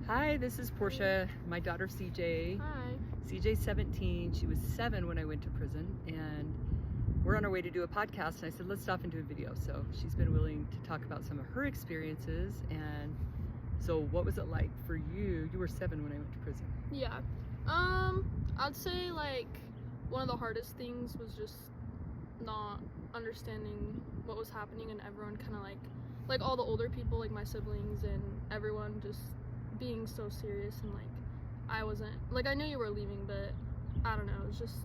Hi, this is Portia, my daughter CJ. Hi. CJ's 17. She was 7 when I went to prison, and we're on our way to do a podcast. And I said, let's stop and do a video. So she's been willing to talk about some of her experiences. And so, what was it like for you? You were 7 when I went to prison. Yeah. I'd say like one of the hardest things was just not understanding what was happening, and everyone kind of like all the older people, like my siblings and everyone, just being so serious, and like I wasn't, like, I knew you were leaving, but I don't know, it was just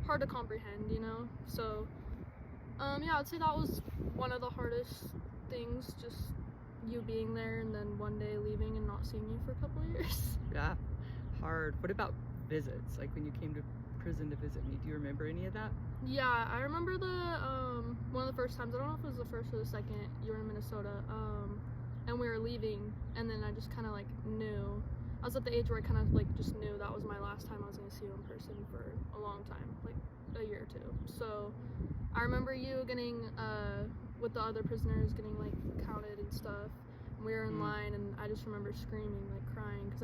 hard to comprehend, you know? So yeah, I'd say that was one of the hardest things, just you being there and then one day leaving and not seeing you for a couple of years. Yeah, hard. What about visits? Like when you came to prison to visit me, do you remember any of that? Yeah, I remember one of the first times, I don't know if it was the first or the second, you were in Minnesota, and we were leaving, and then I just kind of like knew, I was at the age where I kind of like just knew that was my last time I was going to see you in person for a long time, like a year or two. So I remember you getting, with the other prisoners, getting like counted and stuff, and we were in line, and I just remember screaming, like crying, because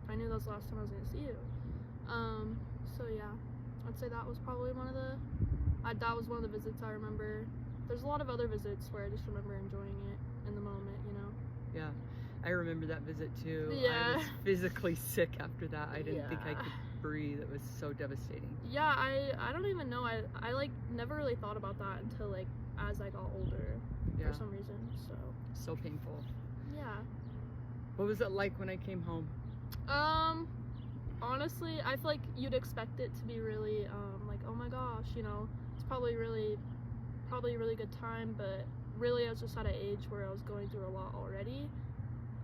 I knew that was the last time I was going to see you. So yeah, I'd say that was probably that was one of the visits I remember. There's a lot of other visits where I just remember enjoying it in the moment, you know? Yeah, I remember that visit too. Yeah. I was physically sick after that. I didn't think I Yeah. could breathe. It was so devastating. Yeah, I don't even know. I like never really thought about that until like as I got older, Yeah. for some reason. So painful. Yeah. What was it like when I came home? Honestly, I feel like you'd expect it to be really like, oh my gosh, you know, it's probably a really good time, but really I was just at an age where I was going through a lot already.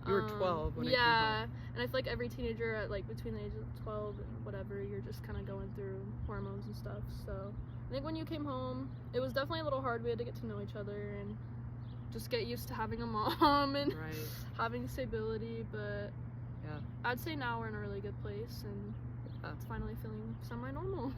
You were 12 when I came Yeah, home. and I feel like every teenager at like between the ages of 12 and whatever, you're just kind of going through hormones and stuff. So I think when you came home, it was definitely a little hard. We had to get to know each other and just get used to having a mom and Right. having stability, but Yeah. I'd say now we're in a really good place, and it's finally feeling semi-normal.